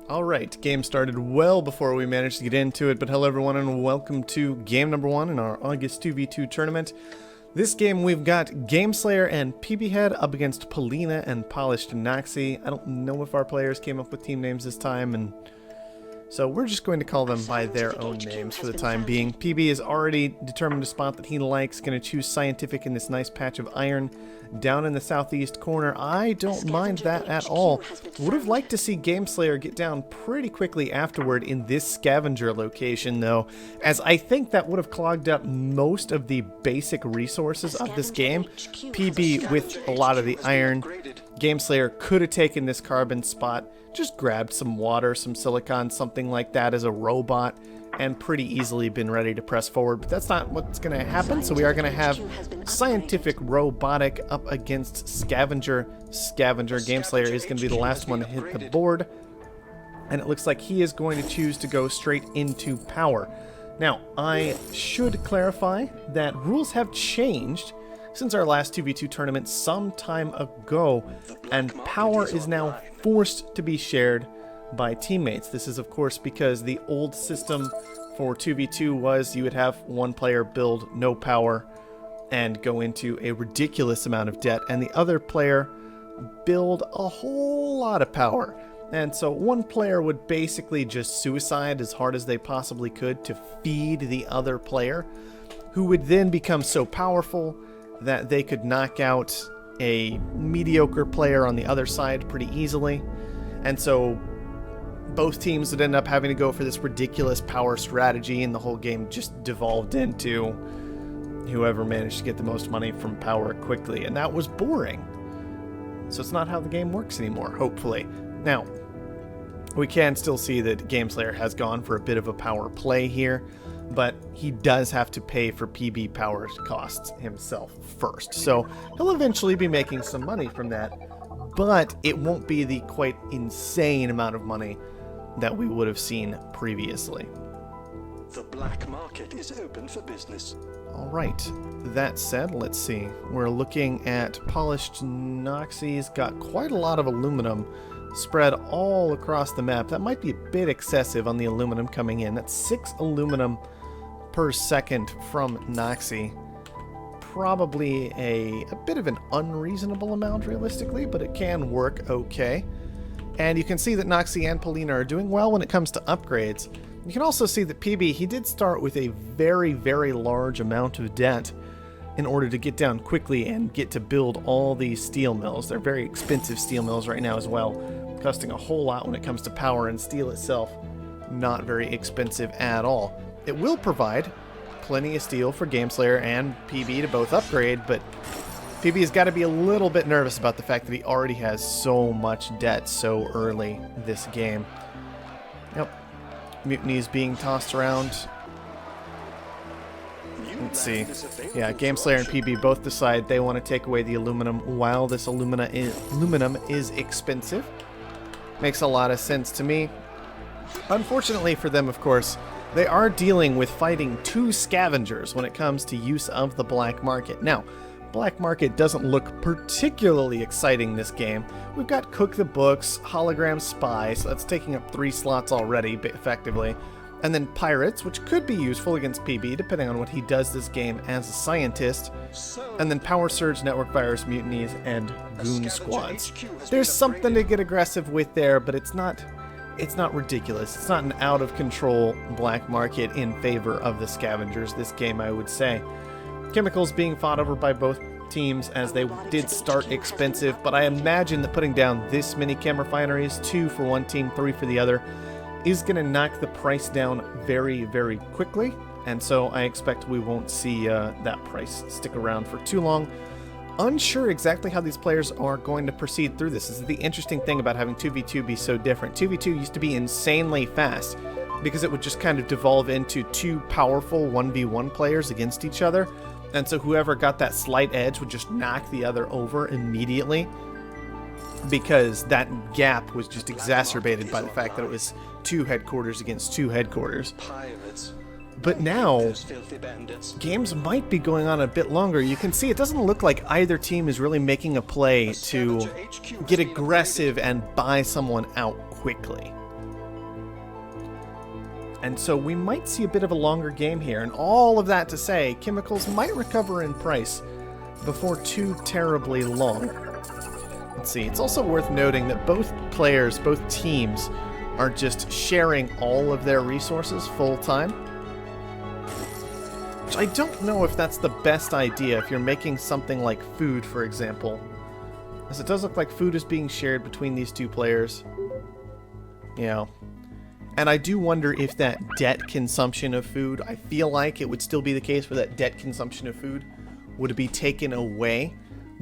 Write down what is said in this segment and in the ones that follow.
Alright, game started well before we managed to get into it, but hello everyone and welcome to game number 1 in our August 2v2 tournament. This game we've got Gameslayer and PBhead up against Polina and Polished Noxie. I don't know if our players came up with team names this time, and so we're just going to call them by their own names for the time being. PB is already determined a spot that he likes, going to choose Scientific in this nice patch of iron down in the southeast corner. I don't mind that at all. Would have liked to see Gameslayer get down pretty quickly afterward in this scavenger location though, as I think that would have clogged up most of the basic resources of this game. PB with a lot of the iron. Gameslayer could have taken this carbon spot, just grabbed some water, some silicon, something like that as a robot, and pretty easily been ready to press forward, but that's not what's going to happen. So we are going to have Scientific Robotic up against Scavenger. Gameslayer is going to be the last one to hit the board, and it looks like he is going to choose to go straight into Power. Now, I should clarify that rules have changed since our last 2v2 tournament some time ago, and Power is now forced to be shared by teammates. This is of course because the old system for 2v2 was you would have one player build no power and go into a ridiculous amount of debt, and the other player build a whole lot of power. And so one player would basically just suicide as hard as they possibly could to feed the other player, who would then become so powerful that they could knock out a mediocre player on the other side pretty easily. And so both teams would end up having to go for this ridiculous power strategy, and the whole game just devolved into whoever managed to get the most money from power quickly, and that was boring. So it's not how the game works anymore, hopefully. Now, we can still see that Gameslayer has gone for a bit of a power play here, but he does have to pay for PB power costs himself first. So he'll eventually be making some money from that, but it won't be the quite insane amount of money that we would have seen previously. The black market is open for business. Alright, that said, let's see. We're looking at Polished Noxie's got quite a lot of aluminum spread all across the map. That might be a bit excessive on the aluminum coming in. That's 6 aluminum per second from Noxie. Probably a bit of an unreasonable amount realistically, but it can work okay. And you can see that Noxie and Polina are doing well when it comes to upgrades. You can also see that PB, he did start with a very, very large amount of debt in order to get down quickly and get to build all these steel mills. They're very expensive steel mills right now as well, costing a whole lot when it comes to power, and steel itself not very expensive at all. It will provide plenty of steel for Gameslayer and PB to both upgrade, but PB has got to be a little bit nervous about the fact that he already has so much debt so early this game. Yep. Mutinies being tossed around. Let's see. Yeah, Gameslayer and PB both decide they want to take away the aluminum while this aluminum is expensive. Makes a lot of sense to me. Unfortunately for them, of course, they are dealing with fighting 2 scavengers when it comes to use of the black market. Now, black market doesn't look particularly exciting this game. We've got Cook the Books, Hologram Spy, so that's taking up 3 slots already, effectively. And then Pirates, which could be useful against PB, depending on what he does this game as a scientist. And then Power Surge, Network Virus, Mutinies, and Goon Squads. There's something to get aggressive with there, but it's not ridiculous. It's not an out-of-control black market in favor of the scavengers this game, I would say. Chemicals being fought over by both teams as they did start expensive, but I imagine that putting down this many chem refineries, 2 for one team, 3 for the other, is going to knock the price down very, very quickly, and so I expect we won't see that price stick around for too long. Unsure exactly how these players are going to proceed through this. This is the interesting thing about having 2v2 be so different. 2v2 used to be insanely fast because it would just kind of devolve into 2 powerful 1v1 players against each other, and so whoever got that slight edge would just knock the other over immediately, because that gap was just exacerbated by the fact that it was 2 headquarters against 2 headquarters. But now, games might be going on a bit longer. You can see it doesn't look like either team is really making a play to get aggressive and buy someone out quickly. And so we might see a bit of a longer game here. And all of that to say, chemicals might recover in price before too terribly long. Let's see, it's also worth noting that both players, both teams, are just sharing all of their resources full time. Which I don't know if that's the best idea if you're making something like food, for example. As it does look like food is being shared between these two players. You know. And I do wonder if that debt consumption of food, I feel like it would still be the case where that debt consumption of food would be taken away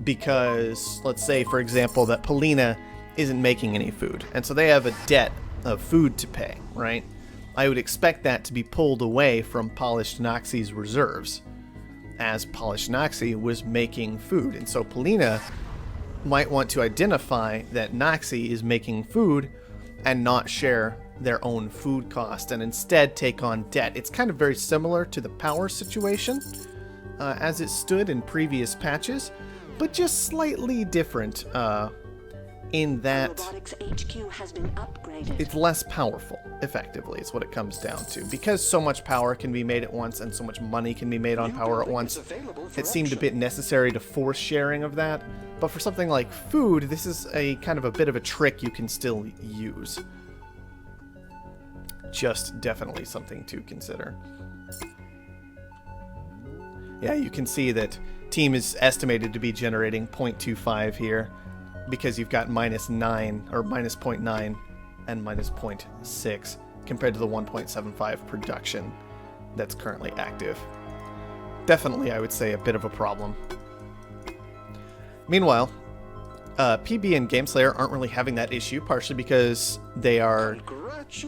because, let's say, for example, that Polina isn't making any food. And so they have a debt of food to pay, right? I would expect that to be pulled away from Polished Noxie's reserves, as Polished Noxie was making food. And so Polina might want to identify that Noxie is making food and not share their own food cost and instead take on debt. It's kind of very similar to the power situation as it stood in previous patches, but just slightly different in that HQ has been upgraded. It's less powerful, effectively, is what it comes down to. Because so much power can be made at once and so much money can be made on power at once, it seemed a bit necessary to force sharing of that. But for something like food, this is a kind of a bit of a trick you can still use. Just definitely something to consider. Yeah, you can see that team is estimated to be generating 0.25 here because you've got -9 or -0.9 and -0.6 compared to the 1.75 production that's currently active. Definitely, I would say, a bit of a problem. Meanwhile, PB and Gameslayer aren't really having that issue, partially because they are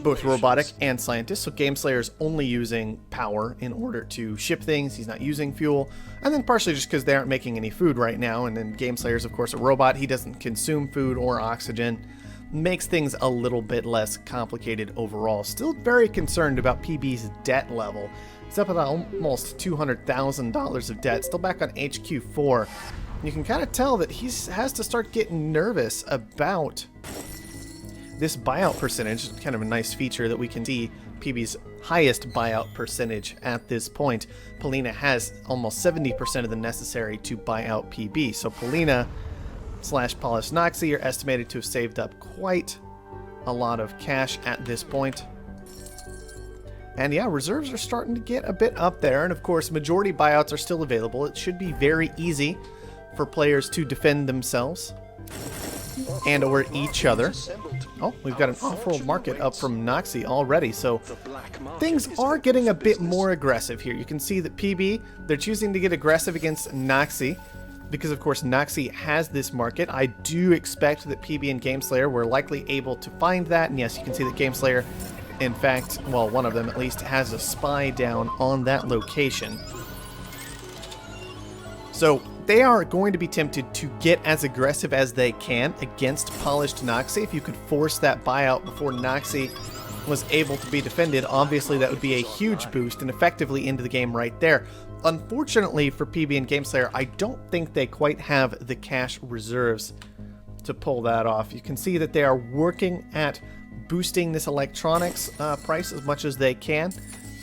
both robotic and scientists, so Gameslayer's only using power in order to ship things, he's not using fuel, and then partially just because they aren't making any food right now, and then Gameslayer's of course a robot, he doesn't consume food or oxygen, makes things a little bit less complicated overall. Still very concerned about PB's debt level. He's up at almost $200,000 of debt, still back on HQ4. You can kind of tell that he has to start getting nervous about this buyout percentage. Kind of a nice feature that we can see PB's highest buyout percentage at this point. Polina has almost 70% of the necessary to buy out PB. So Polina / Polished Noxie are estimated to have saved up quite a lot of cash at this point. And yeah, reserves are starting to get a bit up there. And of course, majority buyouts are still available. It should be very easy for players to defend themselves and or each other. Oh, we've got an Offworld market up from Noxie already, so things are getting a bit more aggressive here. You can see that PB, they're choosing to get aggressive against Noxie because, of course, Noxie has this market. I do expect that PB and Gameslayer were likely able to find that, and yes, you can see that Gameslayer, in fact, well, one of them at least, has a spy down on that location. So they are going to be tempted to get as aggressive as they can against Polished Noxie. If you could force that buyout before Noxie was able to be defended, obviously that would be a huge boost and effectively into the game right there. Unfortunately for PB and Gameslayer, I don't think they quite have the cash reserves to pull that off. You can see that they are working at boosting this electronics price as much as they can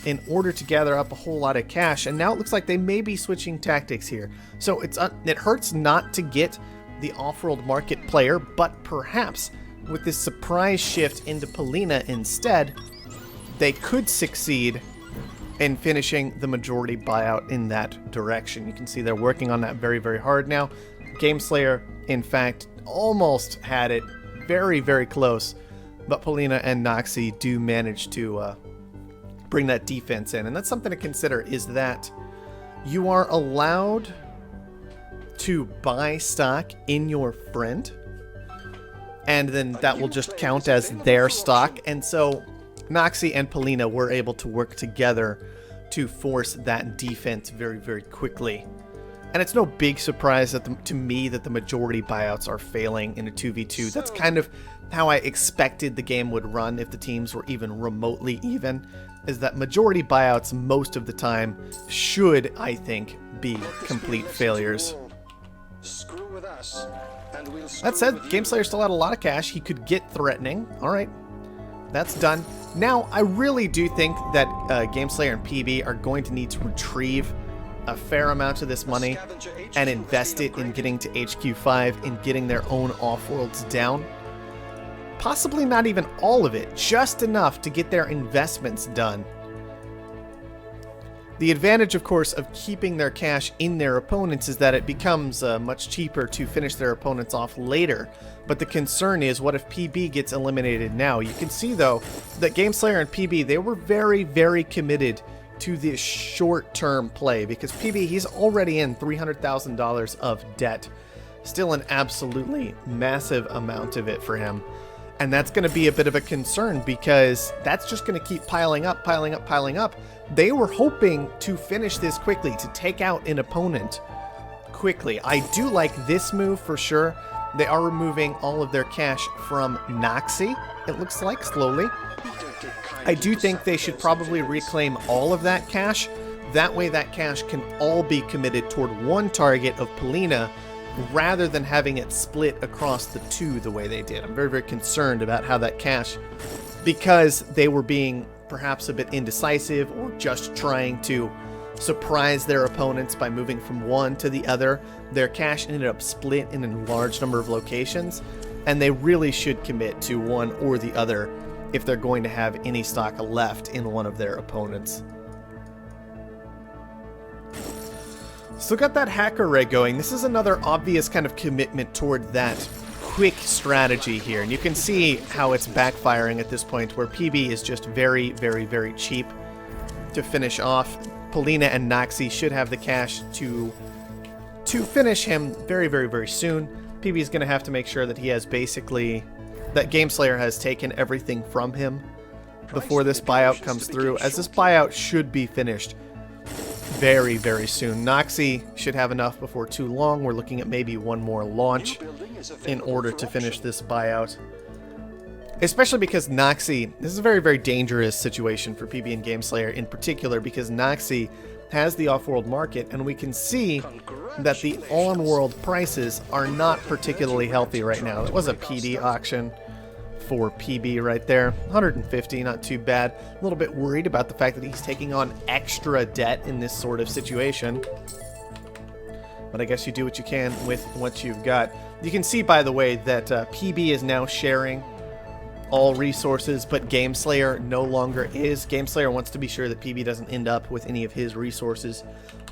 in order to gather up a whole lot of cash, and now it looks like they may be switching tactics here. So it hurts not to get the Offworld market player, but perhaps with this surprise shift into Polina instead, they could succeed in finishing the majority buyout in that direction. You can see they're working on that very, very hard now. Gameslayer, in fact, almost had it, very, very close, but Polina and Noxie do manage to bring that defense in. And that's something to consider, is that you are allowed to buy stock in your friend, and then that will just count as their stock. And so Noxie and Polina were able to work together to force that defense very, very quickly. And it's no big surprise that to me that the majority buyouts are failing in a 2v2. That's kind of how I expected the game would run if the teams were even remotely even, is that majority buyouts most of the time should, I think, be complete failures. That said, Gameslayer still had a lot of cash. He could get threatening. Alright, that's done. Now, I really do think that Gameslayer and PB are going to need to retrieve a fair amount of this money and invest it in getting to HQ5 and getting their own Offworlds down. Possibly not even all of it, just enough to get their investments done. The advantage, of course, of keeping their cash in their opponents is that it becomes much cheaper to finish their opponents off later. But the concern is, what if PB gets eliminated now? You can see, though, that Gameslayer and PB, they were very, very committed to this short-term play, because PB, he's already in $300,000 of debt. Still an absolutely massive amount of it for him. And that's going to be a bit of a concern, because that's just going to keep piling up, piling up, piling up. They were hoping to finish this quickly, to take out an opponent quickly. I do like this move for sure. They are removing all of their cash from Noxy, it looks like, slowly. I do think they should probably reclaim all of that cash. That way that cash can all be committed toward one target of Polina, rather than having it split across the two the way they did. I'm very, very concerned about how that cash, because they were being perhaps a bit indecisive or just trying to surprise their opponents by moving from one to the other, their cash ended up split in a large number of locations, and they really should commit to one or the other if they're going to have any stock left in one of their opponents. So got that hack array going. This is another obvious kind of commitment toward that quick strategy here. And you can see how it's backfiring at this point, where PB is just very, very, very cheap to finish off. Polina and Noxy should have the cash to finish him very, very, very soon. PB is going to have to make sure that he has basically, that Gameslayer has taken everything from him before this buyout comes through, as this buyout should be finished very, very soon. Noxy should have enough before too long. We're looking at maybe one more launch in order to finish this buyout. Especially because Noxy, this is a very, very dangerous situation for PB and Gameslayer in particular, because Noxy has the off-world market, and we can see that the on-world prices are not particularly healthy right now. It was a PD auction for PB right there. 150, not too bad. A little bit worried about the fact that he's taking on extra debt in this sort of situation. But I guess you do what you can with what you've got. You can see, by the way, that PB is now sharing all resources, but Gameslayer no longer is. Gameslayer wants to be sure that PB doesn't end up with any of his resources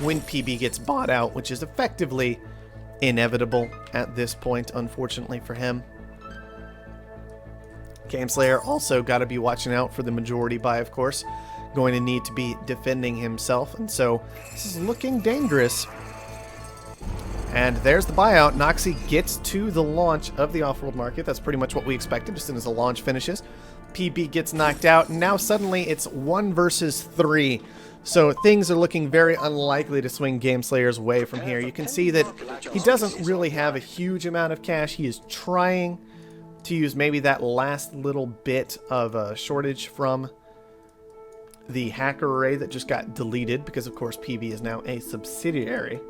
when PB gets bought out, which is effectively inevitable at this point, unfortunately for him. Gameslayer also got to be watching out for the majority buy, of course. Going to need to be defending himself, and so this is looking dangerous. And there's the buyout. Noxy gets to the launch of the off-world market. That's pretty much what we expected as soon as the launch finishes. PB gets knocked out, and now suddenly it's 1 versus 3. So things are looking very unlikely to swing Gameslayer's way from here. You can see that he doesn't really have a huge amount of cash. He is trying to use maybe that last little bit of a shortage from the hacker array that just got deleted, because of course PB is now a subsidiary,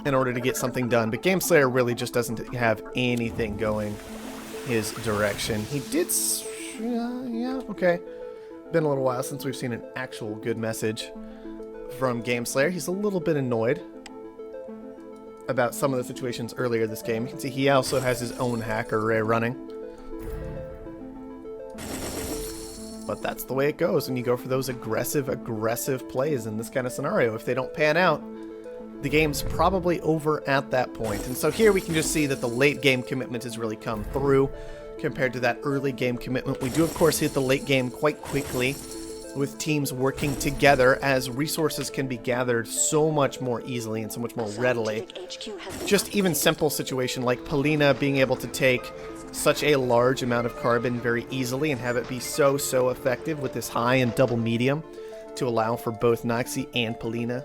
in order to get something done. But Gameslayer really just doesn't have anything going his direction. He did, yeah, okay. Been a little while since we've seen an actual good message from Gameslayer. He's a little bit annoyed about some of the situations earlier this game. You can see he also has his own hacker array running. But that's the way it goes when you go for those aggressive plays in this kind of scenario. If they don't pan out, the game's probably over at that point. And so here we can just see that the late game commitment has really come through compared to that early game commitment. We do, of course, hit the late game quite quickly with teams working together, as resources can be gathered so much more easily and so much more readily. Just even simple situation like Polina being able to take such a large amount of carbon very easily and have it be so effective with this high and double medium to allow for both Noxy and Polina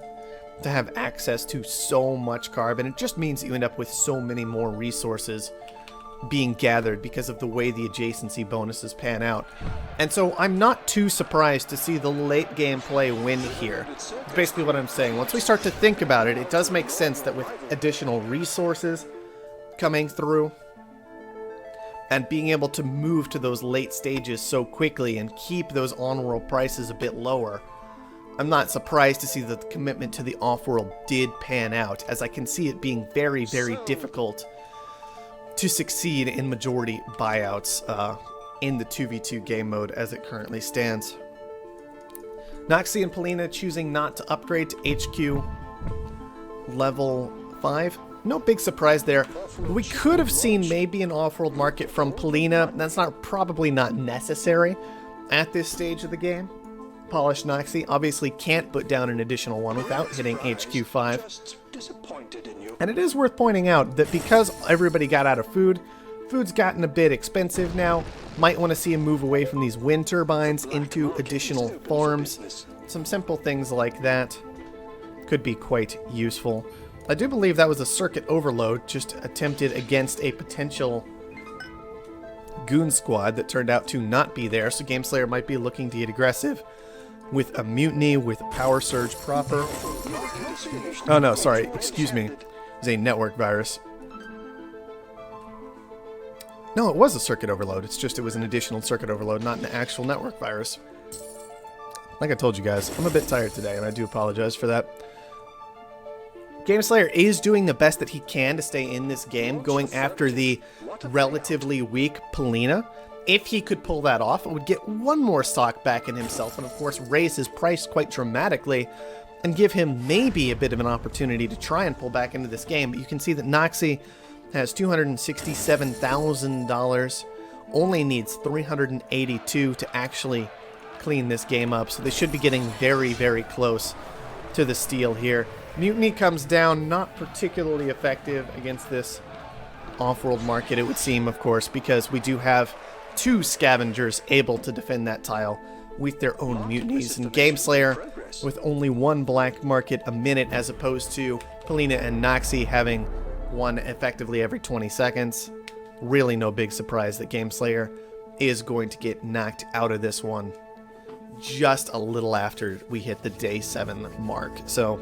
to have access to so much carbon. It just means you end up with so many more resources being gathered because of the way the adjacency bonuses pan out. And so I'm not too surprised to see the late game play win here. That's basically what I'm saying. Once we start to think about it, it does make sense that with additional resources coming through, and being able to move to those late stages so quickly and keep those on-world prices a bit lower, I'm not surprised to see that the commitment to the off-world did pan out, as I can see it being very, very difficult to succeed in majority buyouts in the 2v2 game mode as it currently stands. Noxie and Polina choosing not to upgrade to HQ level 5. No big surprise there. We could have seen maybe an off-world market from Polina. That's probably not necessary at this stage of the game. Polished Noxie obviously can't put down an additional one without hitting HQ 5. And it is worth pointing out that because everybody got out of food, food's gotten a bit expensive now. Might want to see a move away from these wind turbines into additional farms. Some simple things like that could be quite useful. I do believe that was a circuit overload just attempted against a potential goon squad that turned out to not be there, so Gameslayer might be looking to get aggressive with a mutiny with power surge proper. Oh no, sorry, excuse me. It was a network virus. No, it was a circuit overload. It's just it was an additional circuit overload, not an actual network virus. Like I told you guys, I'm a bit tired today, and I do apologize for that. Gameslayer is doing the best that he can to stay in this game, going after the relatively weak Polina. If he could pull that off, it would get one more stock back in himself, and of course raise his price quite dramatically, and give him maybe a bit of an opportunity to try and pull back into this game. But you can see that Noxie has $267,000, only needs 382 to actually clean this game up, so they should be getting very, very close to the steal here. Mutiny comes down, not particularly effective against this off-world market, it would seem, of course, because we do have two scavengers able to defend that tile with their own mutinies, and Gameslayer with only one black market a minute as opposed to Polina and Noxie having one effectively every 20 seconds. Really no big surprise that Gameslayer is going to get knocked out of this one just a little after we hit the day 7 mark. So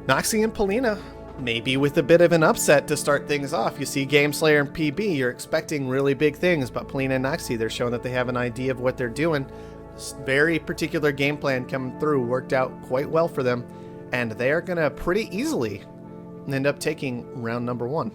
Noxie and Polina, maybe with a bit of an upset to start things off. You see Gameslayer and PB, you're expecting really big things, but Polina and Noxie, they're showing that they have an idea of what they're doing. This very particular game plan coming through worked out quite well for them, and they are going to pretty easily end up taking round number 1.